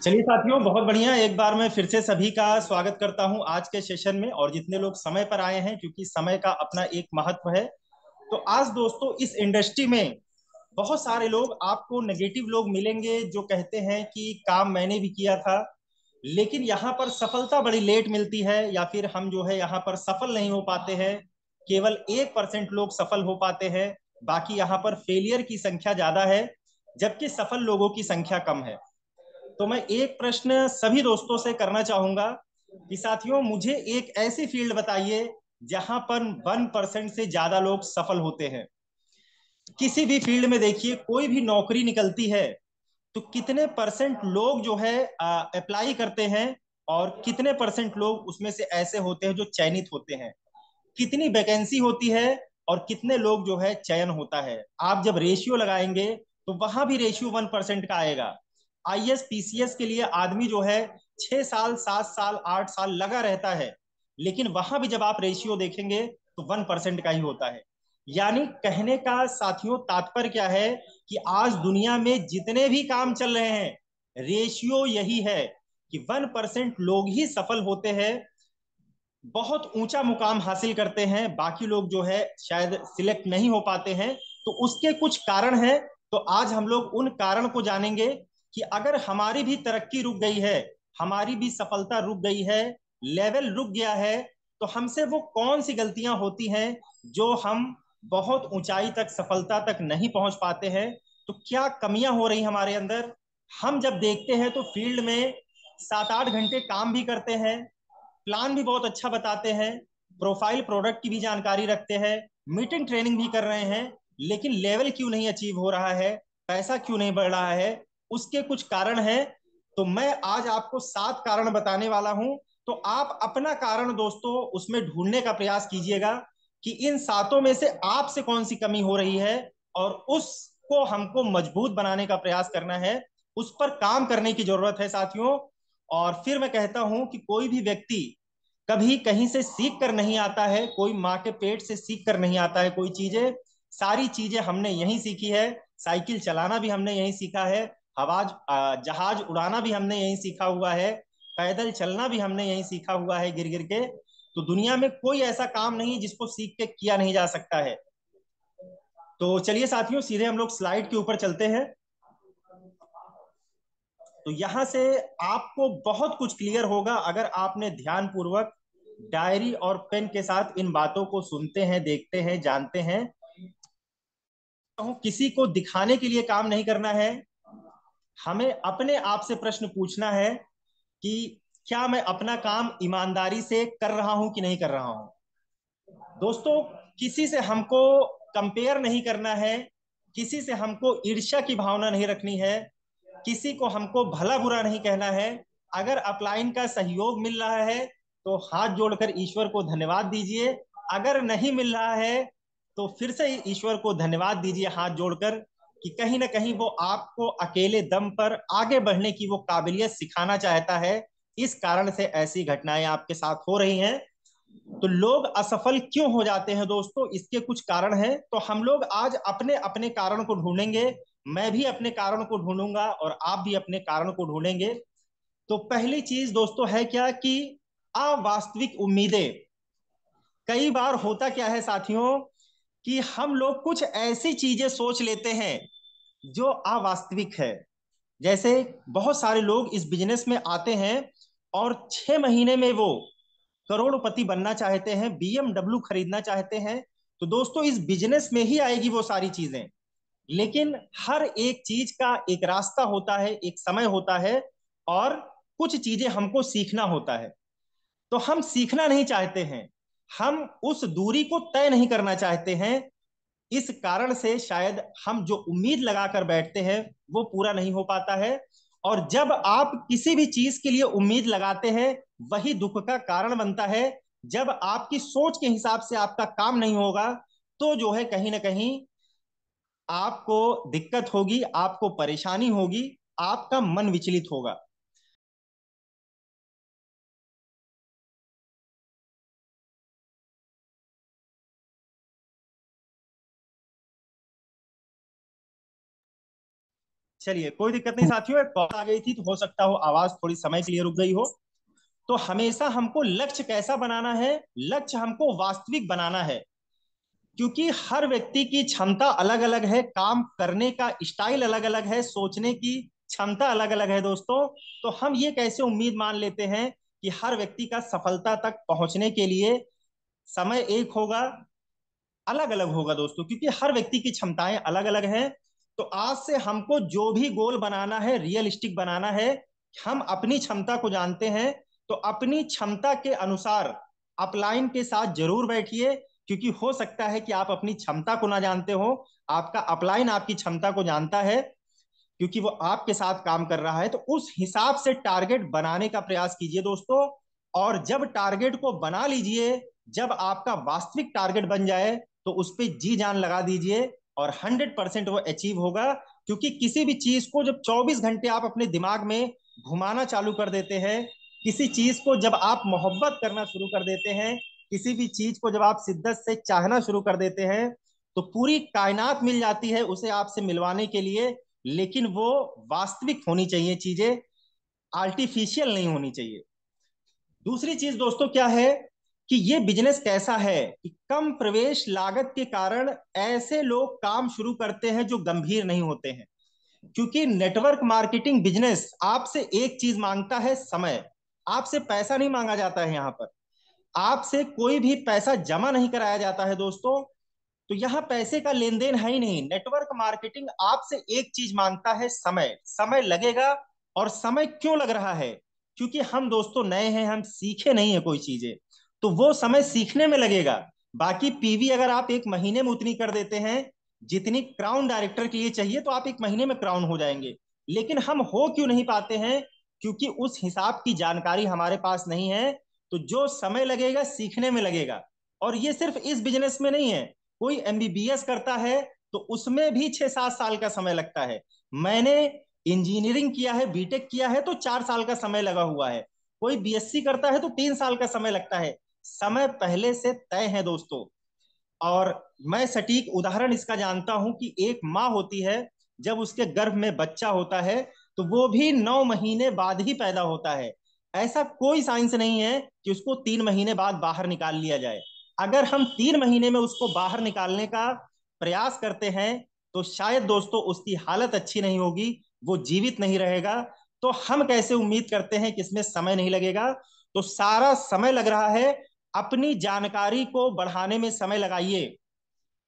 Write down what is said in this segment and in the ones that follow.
चलिए साथियों, बहुत बढ़िया। एक बार मैं फिर से सभी का स्वागत करता हूं आज के सेशन में। और जितने लोग समय पर आए हैं, क्योंकि समय का अपना एक महत्व है। तो आज दोस्तों, इस इंडस्ट्री में बहुत सारे लोग आपको नेगेटिव लोग मिलेंगे जो कहते हैं कि काम मैंने भी किया था, लेकिन यहाँ पर सफलता बड़ी लेट मिलती है, या फिर हम जो है यहाँ पर सफल नहीं हो पाते हैं। केवल 1% लोग सफल हो पाते हैं। बाकी यहाँ पर फेलियर की संख्या ज्यादा है, जबकि सफल लोगों की संख्या कम है। तो मैं एक प्रश्न सभी दोस्तों से करना चाहूंगा कि साथियों, मुझे एक ऐसी फील्ड बताइए जहां पर 1% से ज्यादा लोग सफल होते हैं। किसी भी फील्ड में देखिए, कोई भी नौकरी निकलती है तो कितने परसेंट लोग जो है अप्लाई करते हैं, और कितने परसेंट लोग उसमें से ऐसे होते हैं जो चयनित होते हैं। कितनी वैकेंसी होती है और कितने लोग जो है चयन होता है। आप जब रेशियो लगाएंगे तो वहां भी रेशियो 1% का आएगा। आईएएस पीसीएस के लिए आदमी जो है 6 साल 7 साल 8 साल लगा रहता है, लेकिन वहां भी जब आप रेशियो देखेंगे तो 1% का ही होता है। यानी कहने का साथियों तात्पर्य क्या है कि आज दुनिया में जितने भी काम चल रहे हैं, रेशियो यही है कि 1% लोग ही सफल होते हैं, बहुत ऊंचा मुकाम हासिल करते हैं। बाकी लोग जो है शायद सिलेक्ट नहीं हो पाते हैं। तो उसके कुछ कारण हैं। तो आज हम लोग उन कारण को जानेंगे कि अगर हमारी भी तरक्की रुक गई है, हमारी भी सफलता रुक गई है, लेवल रुक गया है, तो हमसे वो कौन सी गलतियां होती हैं जो हम बहुत ऊंचाई तक, सफलता तक नहीं पहुंच पाते हैं। तो क्या कमियां हो रही हमारे अंदर। हम जब देखते हैं तो फील्ड में 7 8 घंटे काम भी करते हैं, प्लान भी बहुत अच्छा बताते हैं, प्रोफाइल प्रोडक्ट की भी जानकारी रखते हैं, मीटिंग ट्रेनिंग भी कर रहे हैं, लेकिन लेवल क्यों नहीं अचीव हो रहा है, पैसा क्यों नहीं बढ़ रहा है। उसके कुछ कारण हैं। तो मैं आज आपको 7 कारण बताने वाला हूं। तो आप अपना कारण दोस्तों उसमें ढूंढने का प्रयास कीजिएगा कि इन सातों में से आपसे कौन सी कमी हो रही है, और उसको हमको मजबूत बनाने का प्रयास करना है। उस पर काम करने की जरूरत है साथियों। और फिर मैं कहता हूं कि कोई भी व्यक्ति कभी कहीं से सीख कर नहीं आता है, कोई माँ के पेट से सीख कर नहीं आता है कोई चीजें। सारी चीजें हमने यहीं सीखी है। साइकिल चलाना भी हमने यहीं सीखा है, हवाज जहाज उड़ाना भी हमने यहीं सीखा हुआ है, पैदल चलना भी हमने यहीं सीखा हुआ है गिर गिर के। तो दुनिया में कोई ऐसा काम नहीं जिसको सीख के किया नहीं जा सकता है। तो चलिए साथियों, सीधे हम लोग स्लाइड के ऊपर चलते हैं। तो यहां से आपको बहुत कुछ क्लियर होगा अगर आपने ध्यान पूर्वक डायरी और पेन के साथ इन बातों को सुनते हैं, देखते हैं, जानते हैं। तो किसी को दिखाने के लिए काम नहीं करना है। हमें अपने आप से प्रश्न पूछना है कि क्या मैं अपना काम ईमानदारी से कर रहा हूं कि नहीं कर रहा हूं। दोस्तों, किसी से हमको कंपेयर नहीं करना है, किसी से हमको ईर्ष्या की भावना नहीं रखनी है, किसी को हमको भला बुरा नहीं कहना है। अगर अपलाइन का सहयोग मिल रहा है तो हाथ जोड़कर ईश्वर को धन्यवाद दीजिए। अगर नहीं मिल रहा है तो फिर से ईश्वर को धन्यवाद दीजिए हाथ जोड़कर, कि कहीं ना कहीं वो आपको अकेले दम पर आगे बढ़ने की वो काबिलियत सिखाना चाहता है। इस कारण से ऐसी घटनाएं आपके साथ हो रही हैं। तो लोग असफल क्यों हो जाते हैं दोस्तों, इसके कुछ कारण हैं। तो हम लोग आज अपने अपने कारण को ढूंढेंगे। मैं भी अपने कारण को ढूंढूंगा और आप भी अपने कारण को ढूंढेंगे। तो पहली चीज दोस्तों है क्या कि अवास्तविक उम्मीदें। कई बार होता क्या है साथियों कि हम लोग कुछ ऐसी चीजें सोच लेते हैं जो अवास्तविक है। जैसे बहुत सारे लोग इस बिजनेस में आते हैं और 6 महीने में वो करोड़पति बनना चाहते हैं, बीएमडब्ल्यू खरीदना चाहते हैं। तो दोस्तों, इस बिजनेस में ही आएगी वो सारी चीजें, लेकिन हर एक चीज का एक रास्ता होता है, एक समय होता है, और कुछ चीजें हमको सीखना होता है। तो हम सीखना नहीं चाहते हैं, हम उस दूरी को तय नहीं करना चाहते हैं। इस कारण से शायद हम जो उम्मीद लगाकर बैठते हैं वो पूरा नहीं हो पाता है। और जब आप किसी भी चीज के लिए उम्मीद लगाते हैं, वही दुख का कारण बनता है। जब आपकी सोच के हिसाब से आपका काम नहीं होगा तो जो है कहीं ना कहीं आपको दिक्कत होगी, आपको परेशानी होगी, आपका मन विचलित होगा। चलिए, कोई दिक्कत नहीं साथियों, एक कॉल आ गई थी तो हो सकता हो आवाज थोड़ी समय के लिए रुक गई हो। तो हमेशा हमको लक्ष्य कैसा बनाना है? लक्ष्य हमको वास्तविक बनाना है, क्योंकि हर व्यक्ति की क्षमता अलग अलग है, काम करने का स्टाइल अलग अलग है, सोचने की क्षमता अलग अलग है दोस्तों। तो हम ये कैसे उम्मीद मान लेते हैं कि हर व्यक्ति का सफलता तक पहुंचने के लिए समय एक होगा? अलग अलग होगा दोस्तों, क्योंकि हर व्यक्ति की क्षमताएं अलग अलग हैं। तो आज से हमको जो भी गोल बनाना है, रियलिस्टिक बनाना है। हम अपनी क्षमता को जानते हैं, तो अपनी क्षमता के अनुसार अपलाइन के साथ जरूर बैठिए, क्योंकि हो सकता है कि आप अपनी क्षमता को ना जानते हो, आपका अपलाइन आपकी क्षमता को जानता है, क्योंकि वो आपके साथ काम कर रहा है। तो उस हिसाब से टारगेट बनाने का प्रयास कीजिए दोस्तों। और जब टारगेट को बना लीजिए, जब आपका वास्तविक टारगेट बन जाए, तो उस पर जी जान लगा दीजिए और 100% वो अचीव होगा। क्योंकि किसी भी चीज को जब 24 घंटे आप अपने दिमाग में घुमाना चालू कर देते हैं, किसी चीज को जब आप मोहब्बत करना शुरू कर देते हैं, किसी भी चीज को जब आप शिद्दत से चाहना शुरू कर देते हैं, तो पूरी कायनात मिल जाती है उसे आपसे मिलवाने के लिए। लेकिन वो वास्तविक होनी चाहिए चीजें, आर्टिफिशियल नहीं होनी चाहिए। दूसरी चीज दोस्तों क्या है कि ये बिजनेस कैसा है कि कम प्रवेश लागत के कारण ऐसे लोग काम शुरू करते हैं जो गंभीर नहीं होते हैं। क्योंकि नेटवर्क मार्केटिंग बिजनेस आपसे एक चीज मांगता है, समय। आपसे पैसा नहीं मांगा जाता है यहाँ पर, आपसे कोई भी पैसा जमा नहीं कराया जाता है दोस्तों। तो यहाँ पैसे का लेन देन है ही नहीं। नेटवर्क मार्केटिंग आपसे एक चीज मांगता है, समय। समय लगेगा। और समय क्यों लग रहा है? क्योंकि हम दोस्तों नए हैं, हम सीखे नहीं है कोई चीजें, तो वो समय सीखने में लगेगा। बाकी पीवी अगर आप एक महीने में उतनी कर देते हैं जितनी क्राउन डायरेक्टर के लिए चाहिए, तो आप एक महीने में क्राउन हो जाएंगे। लेकिन हम हो क्यों नहीं पाते हैं? क्योंकि उस हिसाब की जानकारी हमारे पास नहीं है। तो जो समय लगेगा सीखने में लगेगा। और ये सिर्फ इस बिजनेस में नहीं है, कोई एमबीबीएस करता है तो उसमें भी 6-7 साल का समय लगता है। मैंने इंजीनियरिंग किया है, बीटेक किया है, तो 4 साल का समय लगा हुआ है। कोई बीएससी करता है तो 3 साल का समय लगता है। समय पहले से तय है दोस्तों। और मैं सटीक उदाहरण इसका जानता हूं कि एक माँ होती है, जब उसके गर्भ में बच्चा होता है तो वो भी 9 महीने बाद ही पैदा होता है। ऐसा कोई साइंस नहीं है कि उसको 3 महीने बाद बाहर निकाल लिया जाए। अगर हम 3 महीने में उसको बाहर निकालने का प्रयास करते हैं, तो शायद दोस्तों उसकी हालत अच्छी नहीं होगी, वो जीवित नहीं रहेगा। तो हम कैसे उम्मीद करते हैं कि इसमें समय नहीं लगेगा? तो सारा समय लग रहा है। अपनी जानकारी को बढ़ाने में समय लगाइए।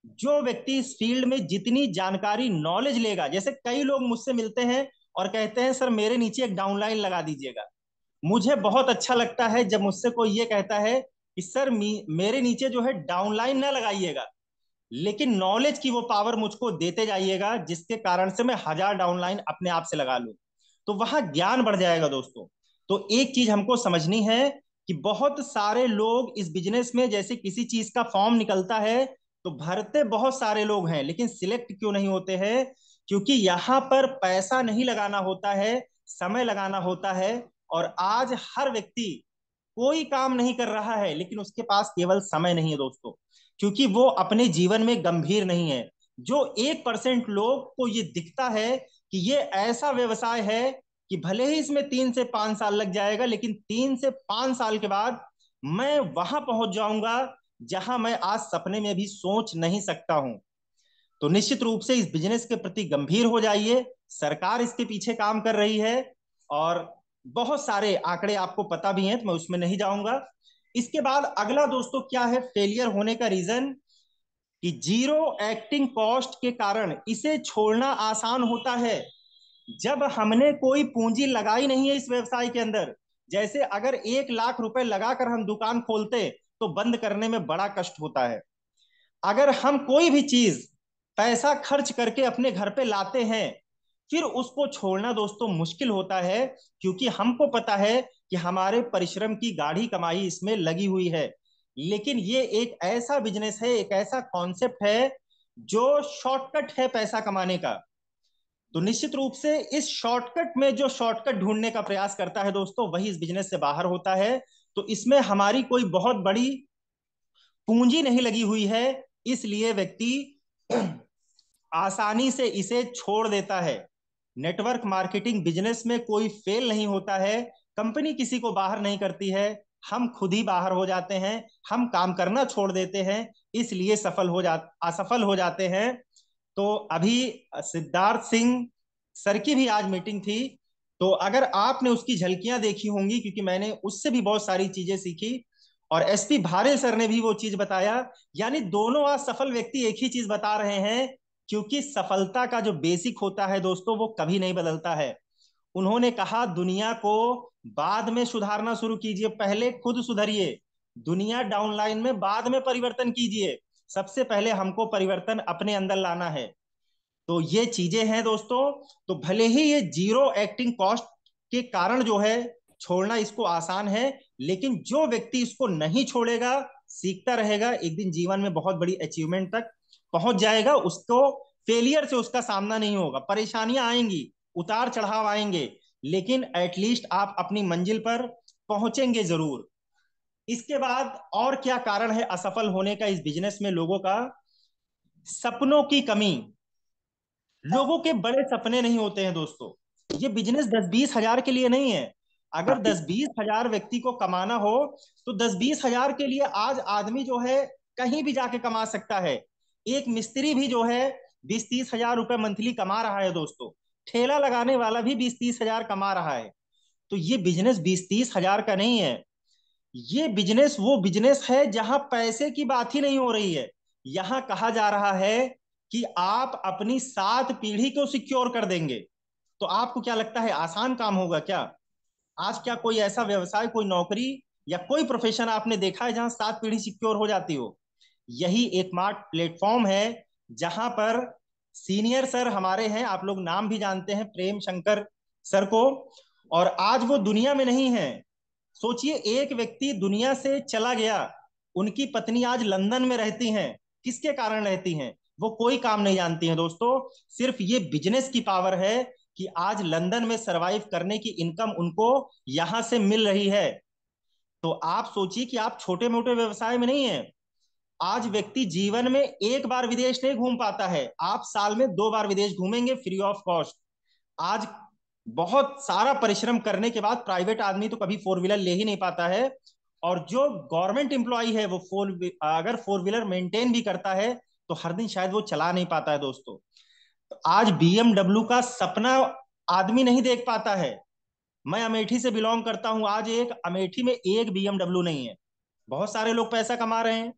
जो व्यक्ति इस फील्ड में जितनी जानकारी, नॉलेज लेगा, जैसे कई लोग मुझसे मिलते हैं और कहते हैं सर मेरे नीचे एक डाउनलाइन लगा दीजिएगा। मुझे बहुत अच्छा लगता है जब मुझसे कोई ये कहता है कि सर मेरे नीचे जो है डाउनलाइन ना लगाइएगा, लेकिन नॉलेज की वो पावर मुझको देते जाइएगा, जिसके कारण से मैं 1000 डाउनलाइन अपने आप से लगा लूं। तो वहां ज्ञान बढ़ जाएगा दोस्तों। तो एक चीज हमको समझनी है कि बहुत सारे लोग इस बिजनेस में, जैसे किसी चीज का फॉर्म निकलता है तो भरते बहुत सारे लोग हैं, लेकिन सिलेक्ट क्यों नहीं होते हैं? क्योंकि यहाँ पर पैसा नहीं लगाना होता है, समय लगाना होता है। और आज हर व्यक्ति कोई काम नहीं कर रहा है, लेकिन उसके पास केवल समय नहीं है दोस्तों, क्योंकि वो अपने जीवन में गंभीर नहीं है। जो 1% लोग को ये दिखता है कि ये ऐसा व्यवसाय है कि भले ही इसमें 3 से 5 साल लग जाएगा, लेकिन 3 से 5 साल के बाद मैं वहां पहुंच जाऊंगा जहां मैं आज सपने में भी सोच नहीं सकता हूं। तो निश्चित रूप से इस बिजनेस के प्रति गंभीर हो जाइए। सरकार इसके पीछे काम कर रही है, और बहुत सारे आंकड़े आपको पता भी हैं, तो मैं उसमें नहीं जाऊंगा। इसके बाद अगला दोस्तों क्या है फेलियर होने का रीजन? कि जीरो एक्टिंग कॉस्ट के कारण इसे छोड़ना आसान होता है। जब हमने कोई पूंजी लगाई नहीं है इस व्यवसाय के अंदर, जैसे अगर 1 लाख रुपए लगाकर हम दुकान खोलते तो बंद करने में बड़ा कष्ट होता है। अगर हम कोई भी चीज पैसा खर्च करके अपने घर पे लाते हैं, फिर उसको छोड़ना दोस्तों मुश्किल होता है, क्योंकि हमको पता है कि हमारे परिश्रम की गाढ़ी कमाई इसमें लगी हुई है। लेकिन ये एक ऐसा बिजनेस है, एक ऐसा कॉन्सेप्ट है जो शॉर्टकट है पैसा कमाने का। तो निश्चित रूप से इस शॉर्टकट में जो शॉर्टकट ढूंढने का प्रयास करता है दोस्तों, वही इस बिजनेस से बाहर होता है। तो इसमें हमारी कोई बहुत बड़ी पूंजी नहीं लगी हुई है, इसलिए व्यक्ति आसानी से इसे छोड़ देता है। नेटवर्क मार्केटिंग बिजनेस में कोई फेल नहीं होता है, कंपनी किसी को बाहर नहीं करती है, हम खुद ही बाहर हो जाते हैं, हम काम करना छोड़ देते हैं, इसलिए असफल हो जाते हैं। तो अभी सिद्धार्थ सिंह सर की भी आज मीटिंग थी, तो अगर आपने उसकी झलकियां देखी होंगी, क्योंकि मैंने उससे भी बहुत सारी चीजें सीखी, और एसपी भारेल सर ने भी वो चीज बताया, यानी दोनों आज सफल व्यक्ति एक ही चीज बता रहे हैं, क्योंकि सफलता का जो बेसिक होता है दोस्तों वो कभी नहीं बदलता है। उन्होंने कहा दुनिया को बाद में सुधारना शुरू कीजिए, पहले खुद सुधरिए। दुनिया डाउनलाइन में बाद में परिवर्तन कीजिए, सबसे पहले हमको परिवर्तन अपने अंदर लाना है। तो ये चीजें हैं दोस्तों। तो भले ही ये जीरो एक्टिंग कॉस्ट के कारण जो है छोड़ना इसको आसान है, लेकिन जो व्यक्ति इसको नहीं छोड़ेगा, सीखता रहेगा, एक दिन जीवन में बहुत बड़ी अचीवमेंट तक पहुंच जाएगा। उसको फेलियर से उसका सामना नहीं होगा, परेशानियां आएंगी, उतार चढ़ाव आएंगे, लेकिन एटलीस्ट आप अपनी मंजिल पर पहुंचेंगे जरूर। इसके बाद और क्या कारण है असफल होने का इस बिजनेस में लोगों का? सपनों की कमी। लोगों के बड़े सपने नहीं होते हैं दोस्तों। ये बिजनेस 10-20 हजार के लिए नहीं है। अगर 10-20 हजार व्यक्ति को कमाना हो, तो 10-20 हजार के लिए आज आदमी जो है कहीं भी जाके कमा सकता है। एक मिस्त्री भी जो है 20-30 हजार रुपए मंथली कमा रहा है दोस्तों। ठेला लगाने वाला भी 20-30 हजार कमा रहा है। तो ये बिजनेस 20-30 हजार का नहीं है। ये बिजनेस वो बिजनेस है जहां पैसे की बात ही नहीं हो रही है। यहां कहा जा रहा है कि आप अपनी 7 पीढ़ी को सिक्योर कर देंगे। तो आपको क्या लगता है आसान काम होगा क्या? आज क्या कोई ऐसा व्यवसाय, कोई नौकरी या कोई प्रोफेशन आपने देखा है जहां 7 पीढ़ी सिक्योर हो जाती हो? यही एकमात्र प्लेटफॉर्म है जहां पर सीनियर सर हमारे हैं, आप लोग नाम भी जानते हैं, प्रेम शंकर सर को, और आज वो दुनिया में नहीं है। सोचिए, एक व्यक्ति दुनिया से चला गया, उनकी पत्नी आज लंदन में रहती हैं। किसके कारण रहती हैं? वो कोई काम नहीं जानती हैं दोस्तों। सिर्फ ये बिजनेस की पावर है कि आज लंदन में सरवाइव करने की इनकम उनको यहां से मिल रही है। तो आप सोचिए कि आप छोटे मोटे व्यवसाय में नहीं है। आज व्यक्ति जीवन में एक बार विदेश नहीं घूम पाता है, आप साल में 2 बार विदेश घूमेंगे फ्री ऑफ कॉस्ट। आज बहुत सारा परिश्रम करने के बाद प्राइवेट आदमी तो कभी 4 व्हीलर ले ही नहीं पाता है, और जो गवर्नमेंट एम्प्लॉय है वो अगर 4 व्हीलर मेंटेन भी करता है तो हर दिन शायद वो चला नहीं पाता है दोस्तों। तो आज बीएमडब्ल्यू का सपना आदमी नहीं देख पाता है। मैं अमेठी से बिलोंग करता हूं, आज एक अमेठी में एक बीएमडब्ल्यू नहीं है। बहुत सारे लोग पैसा कमा रहे हैं।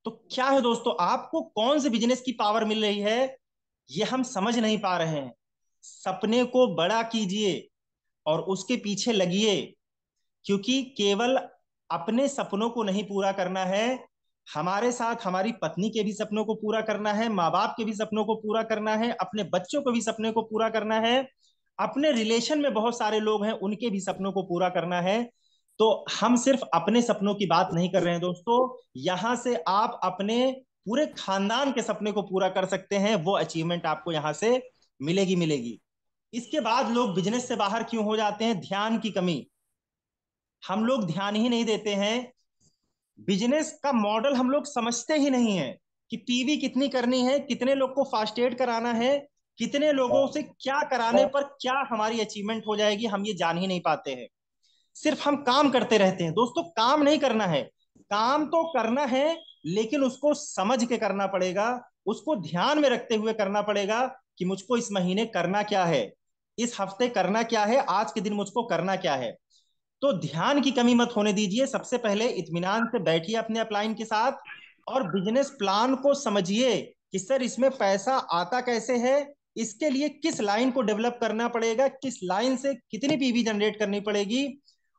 तो क्या है दोस्तों, आपको कौन से बिजनेस की पावर मिल रही है ये हम समझ नहीं पा रहे हैं। सपने को बड़ा कीजिए और उसके पीछे लगिए, क्योंकि केवल अपने सपनों को नहीं पूरा करना है, हमारे साथ हमारी पत्नी के भी सपनों को पूरा करना है, माँ बाप के भी सपनों को पूरा करना है, अपने बच्चों को भी सपने को पूरा करना है, अपने रिलेशन में बहुत सारे लोग हैं उनके भी सपनों को पूरा करना है। तो हम सिर्फ अपने सपनों की बात नहीं कर रहे हैं दोस्तों, यहां से आप अपने पूरे खानदान के सपने को पूरा कर सकते हैं। वो अचीवमेंट आपको यहां से मिलेगी मिलेगी। इसके बाद लोग बिजनेस से बाहर क्यों हो जाते हैं? ध्यान की कमी। हम लोग ध्यान ही नहीं देते हैं, बिजनेस का मॉडल हम लोग समझते ही नहीं है कि पीवी कितनी करनी है, कितने लोग को फास्ट एड कराना है, कितने लोगों से क्या कराने पर क्या हमारी अचीवमेंट हो जाएगी, हम ये जान ही नहीं पाते हैं। सिर्फ हम काम करते रहते हैं दोस्तों। काम नहीं करना है, काम तो करना है, लेकिन उसको समझ के करना पड़ेगा, उसको ध्यान में रखते हुए करना पड़ेगा कि मुझको इस महीने करना क्या है, इस हफ्ते करना क्या है, आज के दिन मुझको करना क्या है। तो ध्यान की कमी मत होने दीजिए। सबसे पहले इत्मीनान से बैठिए अपने अपलाइन के साथ और बिजनेस प्लान को समझिए कि सर इसमें पैसा आता कैसे है, इसके लिए किस लाइन को डेवलप करना पड़ेगा, किस लाइन से कितनी पीवी जनरेट करनी पड़ेगी,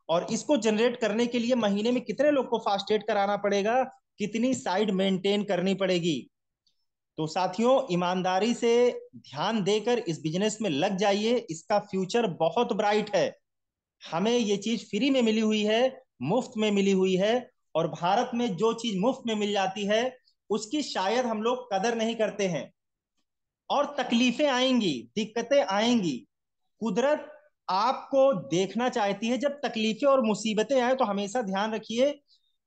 और इसको जनरेट करने के लिए महीने में कितने लोग को फास्ट एड कराना पड़ेगा, कितनी साइड मेंटेन करनी पड़ेगी। तो साथियों, ईमानदारी से ध्यान देकर इस बिजनेस में लग जाइए, इसका फ्यूचर बहुत ब्राइट है। हमें ये चीज फ्री में मिली हुई है, मुफ्त में मिली हुई है, और भारत में जो चीज मुफ्त में मिल जाती है उसकी शायद हम लोग कदर नहीं करते हैं। और तकलीफें आएंगी, दिक्कतें आएंगी, कुदरत आपको देखना चाहती है। जब तकलीफें और मुसीबतें आए तो हमेशा ध्यान रखिए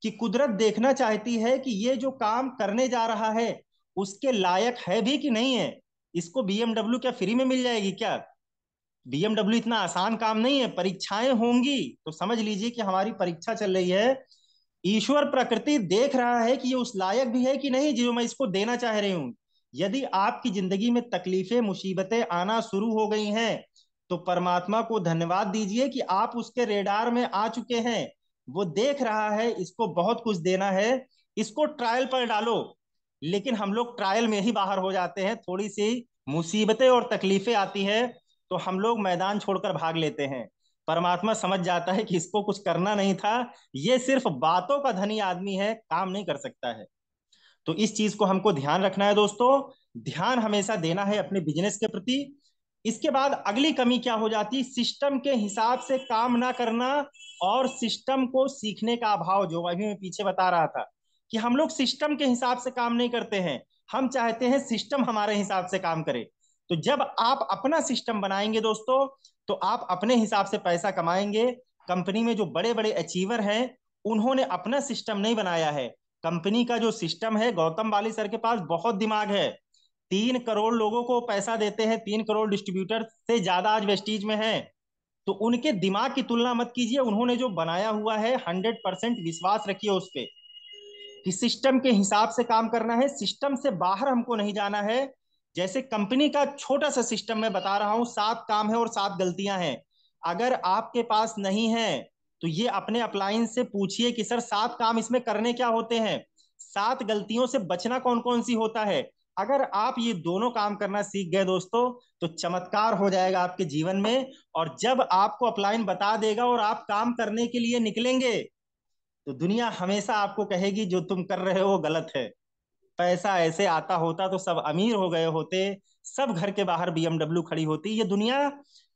कि कुदरत देखना चाहती है कि ये जो काम करने जा रहा है उसके लायक है भी कि नहीं है। इसको बीएमडब्ल्यू क्या फ्री में मिल जाएगी क्या? बीएमडब्ल्यू इतना आसान काम नहीं है, परीक्षाएं होंगी। तो समझ लीजिए कि हमारी परीक्षा चल रही है। ईश्वर प्रकृति देख रहा है कि ये उस लायक भी है कि नहीं जो मैं इसको देना चाह रही हूं। यदि आपकी जिंदगी में तकलीफें मुसीबतें आना शुरू हो गई हैं, तो परमात्मा को धन्यवाद दीजिए कि आप उसके रेडार में आ चुके हैं। वो देख रहा है, इसको बहुत कुछ देना है, इसको ट्रायल पर डालो। लेकिन हम लोग ट्रायल में ही बाहर हो जाते हैं, थोड़ी सी मुसीबतें और तकलीफें आती है तो हम लोग मैदान छोड़कर भाग लेते हैं। परमात्मा समझ जाता है कि इसको कुछ करना नहीं था, ये सिर्फ बातों का धनी आदमी है, काम नहीं कर सकता है। तो इस चीज को हमको ध्यान रखना है दोस्तों। ध्यान हमेशा देना है अपने बिजनेस के प्रति। इसके बाद अगली कमी क्या हो जाती, सिस्टम के हिसाब से काम ना करना और सिस्टम को सीखने का अभाव। जो अभी मैं पीछे बता रहा था कि हम लोग सिस्टम के हिसाब से काम नहीं करते हैं, हम चाहते हैं सिस्टम हमारे हिसाब से काम करे। तो जब आप अपना सिस्टम बनाएंगे दोस्तों, तो आप अपने हिसाब से पैसा कमाएंगे। कंपनी में जो बड़े बड़े अचीवर हैं, उन्होंने अपना सिस्टम नहीं बनाया है। कंपनी का जो सिस्टम है, गौतम बाली सर के पास बहुत दिमाग है। 3 करोड़ लोगों को पैसा देते हैं, 3 करोड़ डिस्ट्रीब्यूटर से ज्यादा आज वेस्टीज में है। तो उनके दिमाग की तुलना मत कीजिए, उन्होंने जो बनाया हुआ है 100% विश्वास रखिए उस पर कि सिस्टम के हिसाब से काम करना है, सिस्टम से बाहर हमको नहीं जाना है। जैसे कंपनी का छोटा सा सिस्टम मैं बता रहा हूं, 7 काम है और 7 गलतियां हैं। अगर आपके पास नहीं है तो ये अपने अपलाइन से पूछिए कि सर 7 काम इसमें करने क्या होते हैं, 7 गलतियों से बचना कौन कौन सी होता है। अगर आप ये दोनों काम करना सीख गए दोस्तों, तो चमत्कार हो जाएगा आपके जीवन में। और जब आपको अपलाइन बता देगा और आप काम करने के लिए निकलेंगे, तो दुनिया हमेशा आपको कहेगी जो तुम कर रहे हो वो गलत है। पैसा ऐसे आता होता तो सब अमीर हो गए होते, सब घर के बाहर बीएमडब्ल्यू खड़ी होती। ये दुनिया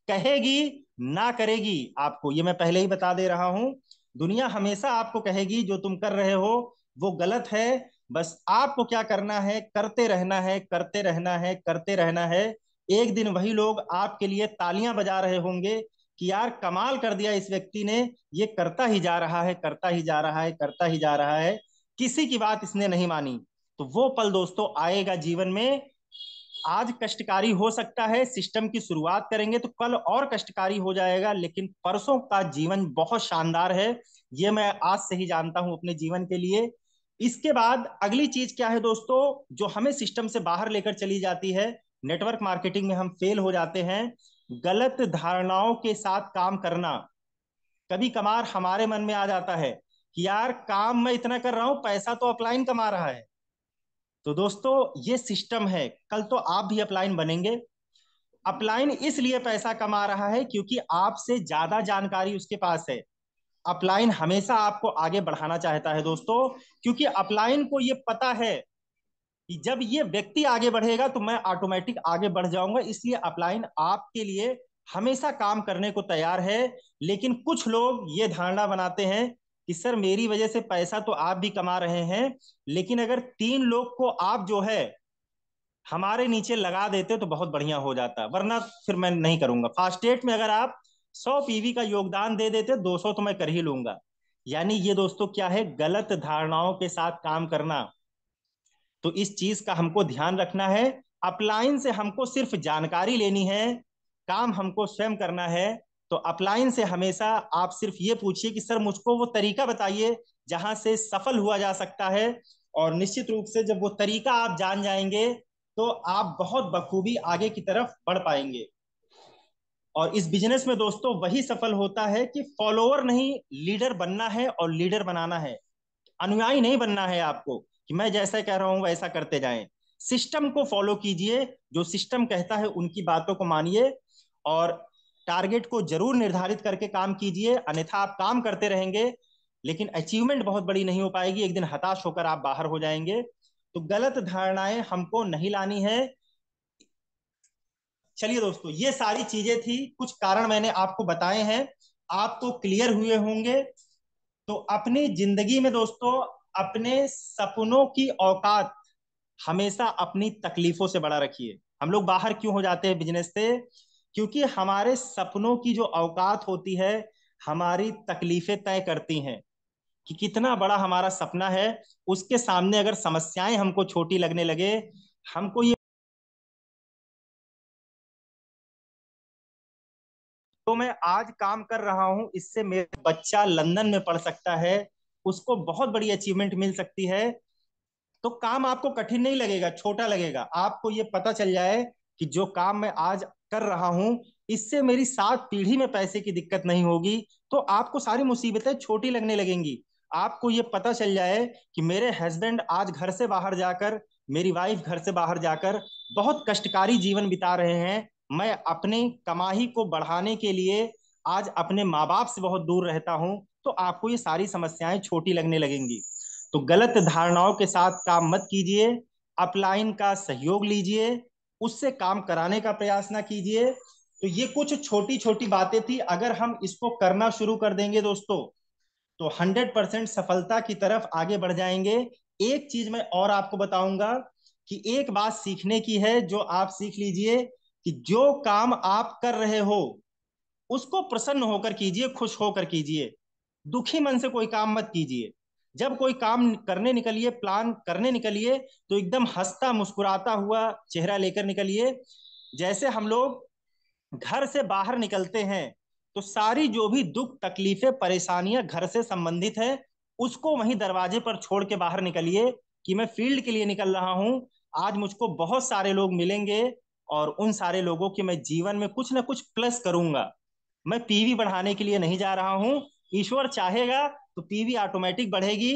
कहेगी, ना करेगी आपको, ये मैं पहले ही बता दे रहा हूं। दुनिया हमेशा आपको कहेगी जो तुम कर रहे हो वो गलत है। बस आपको क्या करना है, करते रहना है, करते रहना है, करते रहना है। एक दिन वही लोग आपके लिए तालियां बजा रहे होंगे कि यार कमाल कर दिया इस व्यक्ति ने, ये करता ही जा रहा है, करता ही जा रहा है, करता ही जा रहा है, किसी की बात इसने नहीं मानी। तो वो पल दोस्तों आएगा जीवन में। आज कष्टकारी हो सकता है, सिस्टम की शुरुआत करेंगे तो कल और कष्टकारी हो जाएगा, लेकिन परसों का जीवन बहुत शानदार है। ये मैं आज से ही जानता हूं अपने जीवन के लिए। इसके बाद अगली चीज क्या है दोस्तों, जो हमें सिस्टम से बाहर लेकर चली जाती है, नेटवर्क मार्केटिंग में हम फेल हो जाते हैं। गलत धारणाओं के साथ काम करना। कभी कभार हमारे मन में आ जाता है कि यार काम मैं इतना कर रहा हूं, पैसा तो अपलाइन कमा रहा है। तो दोस्तों ये सिस्टम है, कल तो आप भी अपलाइन बनेंगे। अपलाइन इसलिए पैसा कमा रहा है क्योंकि आपसे ज्यादा जानकारी उसके पास है। अपलाइन हमेशा आपको आगे बढ़ाना चाहता है दोस्तों, क्योंकि अपलाइन को ये पता है कि जब ये व्यक्ति आगे बढ़ेगा तो मैं ऑटोमेटिक आगे बढ़ जाऊंगा। इसलिए अपलाइन आपके लिए हमेशा काम करने को तैयार है। लेकिन कुछ लोग ये धारणा बनाते हैं कि सर मेरी वजह से पैसा तो आप भी कमा रहे हैं, लेकिन अगर 3 लोग को आप जो है हमारे नीचे लगा देते तो बहुत बढ़िया हो जाता, वरना फिर मैं नहीं करूंगा। फास्टेट में अगर आप 100 पीवी का योगदान दे देते, 200 तो मैं कर ही लूंगा। यानी ये दोस्तों क्या है, गलत धारणाओं के साथ काम करना। तो इस चीज का हमको ध्यान रखना है। अपलाइन से हमको सिर्फ जानकारी लेनी है, काम हमको स्वयं करना है। तो अपलाइन से हमेशा आप सिर्फ ये पूछिए कि सर मुझको वो तरीका बताइए जहां से सफल हुआ जा सकता है। और निश्चित रूप से जब वो तरीका आप जान जाएंगे, तो आप बहुत बखूबी आगे की तरफ बढ़ पाएंगे। और इस बिजनेस में दोस्तों वही सफल होता है कि फॉलोअर नहीं, लीडर बनना है और लीडर बनाना है। अनुयायी नहीं बनना है आपको कि मैं जैसा कह रहा हूं वैसा करते जाएं। सिस्टम को फॉलो कीजिए, जो सिस्टम कहता है उनकी बातों को मानिए। और टारगेट को जरूर निर्धारित करके काम कीजिए, अन्यथा आप काम करते रहेंगे लेकिन अचीवमेंट बहुत बड़ी नहीं हो पाएगी, एक दिन हताश होकर आप बाहर हो जाएंगे। तो गलत धारणाएं हमको नहीं लानी है। चलिए दोस्तों, ये सारी चीजें थी, कुछ कारण मैंने आपको बताए हैं, आपको क्लियर हुए होंगे। तो अपनी जिंदगी में दोस्तों अपने सपनों की औकात हमेशा अपनी तकलीफों से बड़ा रखिए। हम लोग बाहर क्यों हो जाते हैं बिजनेस से, क्योंकि हमारे सपनों की जो औकात होती है हमारी तकलीफें तय करती हैं कि कितना बड़ा हमारा सपना है। उसके सामने अगर समस्याएं हमको छोटी लगने लगे, हमको ये तो मैं आज काम कर रहा हूं, इससे मेरा बच्चा लंदन में पढ़ सकता है, उसको बहुत बड़ी अचीवमेंट मिल सकती है। तो काम आपको कठिन नहीं लगेगा, छोटा लगेगा। आपको ये पता चल जाए कि जो काम मैं आज कर रहा हूं, इससे मेरी 7 पीढ़ी में पैसे की दिक्कत नहीं होगी, तो आपको सारी मुसीबतें छोटी लगने लगेंगी। आपको ये पता चल जाए कि मेरे हस्बैंड आज घर से बाहर जाकर, मेरी वाइफ घर से बाहर जाकर बहुत कष्टकारी जीवन बिता रहे हैं। मैं अपनी कमाई को बढ़ाने के लिए आज अपने माँ बाप से बहुत दूर रहता हूं, तो आपको ये सारी समस्याएं छोटी लगने लगेंगी। तो गलत धारणाओं के साथ काम मत कीजिए, अपलाइन का सहयोग लीजिए, उससे काम कराने का प्रयास ना कीजिए। तो ये कुछ छोटी छोटी बातें थी, अगर हम इसको करना शुरू कर देंगे दोस्तों, तो 100% सफलता की तरफ आगे बढ़ जाएंगे। एक चीज मैं और आपको बताऊंगा कि एक बात सीखने की है, जो आप सीख लीजिए कि जो काम आप कर रहे हो उसको प्रसन्न होकर कीजिए, खुश होकर कीजिए। दुखी मन से कोई काम मत कीजिए। जब कोई काम करने निकलिए, प्लान करने निकलिए, तो एकदम हंसता मुस्कुराता हुआ चेहरा लेकर निकलिए। जैसे हम लोग घर से बाहर निकलते हैं, तो सारी जो भी दुख तकलीफें परेशानियां घर से संबंधित है, उसको वहीं दरवाजे पर छोड़ के बाहर निकलिए कि मैं फील्ड के लिए निकल रहा हूं। आज मुझको बहुत सारे लोग मिलेंगे, और उन सारे लोगों के मैं जीवन में कुछ ना कुछ प्लस करूंगा। मैं पीवी बढ़ाने के लिए नहीं जा रहा हूं। ईश्वर चाहेगा तो पीवी ऑटोमेटिक बढ़ेगी।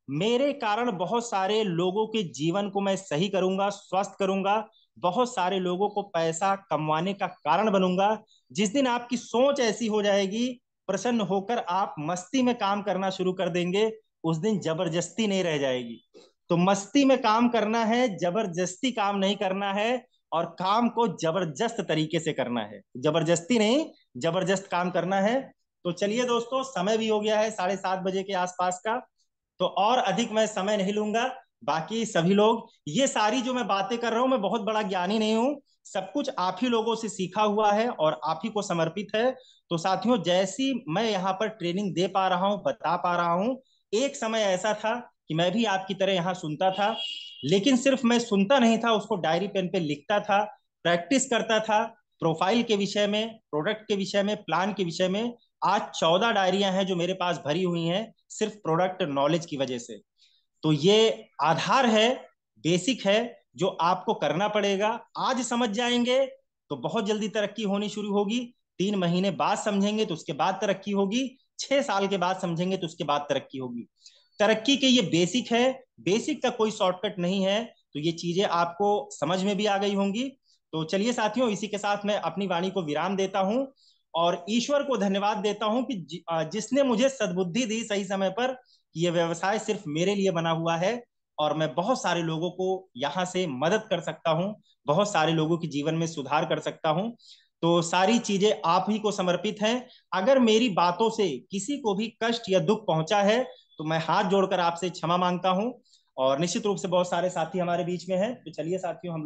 मेरे कारण बहुत सारे लोगों के जीवन को मैं सही करूंगा, स्वस्थ करूंगा, बहुत सारे लोगों को पैसा कमाने का कारण बनूंगा। जिस दिन आपकी सोच ऐसी हो जाएगी, प्रसन्न होकर आप मस्ती में काम करना शुरू कर देंगे, उस दिन जबरदस्ती नहीं रह जाएगी। तो मस्ती में काम करना है, जबरदस्ती काम नहीं करना है। और काम को जबरदस्त तरीके से करना है, जबरदस्ती नहीं, जबरदस्त काम करना है। तो चलिए दोस्तों, समय भी हो गया है 7:30 बजे के आसपास का, तो और अधिक मैं समय नहीं लूंगा। बाकी सभी लोग, ये सारी जो मैं बातें कर रहा हूं, मैं बहुत बड़ा ज्ञानी नहीं हूं, सब कुछ आप ही लोगों से सीखा हुआ है और आप ही को समर्पित है। तो साथियों, जैसी मैं यहाँ पर ट्रेनिंग दे पा रहा हूँ, बता पा रहा हूँ, एक समय ऐसा था कि मैं भी आपकी तरह यहाँ सुनता था, लेकिन सिर्फ मैं सुनता नहीं था, उसको डायरी पेन पे लिखता था, प्रैक्टिस करता था। प्रोफाइल के विषय में, प्रोडक्ट के विषय में, प्लान के विषय में आज 14 डायरियां हैं जो मेरे पास भरी हुई हैं, सिर्फ प्रोडक्ट नॉलेज की वजह से। तो ये आधार है, बेसिक है, जो आपको करना पड़ेगा। आज समझ जाएंगे तो बहुत जल्दी तरक्की होनी शुरू होगी। 3 महीने बाद समझेंगे तो उसके बाद तरक्की होगी। 6 साल के बाद समझेंगे तो उसके बाद तरक्की होगी। तरक्की के ये बेसिक है, बेसिक का कोई शॉर्टकट नहीं है। तो ये चीजें आपको समझ में भी आ गई होंगी। तो चलिए साथियों, इसी के साथ मैं अपनी वाणी को विराम देता हूं, और ईश्वर को धन्यवाद देता हूं कि जिसने मुझे सद्बुद्धि दी सही समय पर कि ये व्यवसाय सिर्फ मेरे लिए बना हुआ है, और मैं बहुत सारे लोगों को यहाँ से मदद कर सकता हूँ, बहुत सारे लोगों के जीवन में सुधार कर सकता हूँ। तो सारी चीजें आप ही को समर्पित हैं। अगर मेरी बातों से किसी को भी कष्ट या दुख पहुंचा है, तो मैं हाथ जोड़कर आपसे क्षमा मांगता हूं। और निश्चित रूप से बहुत सारे साथी हमारे बीच में हैं, तो चलिए साथियों, हम लोग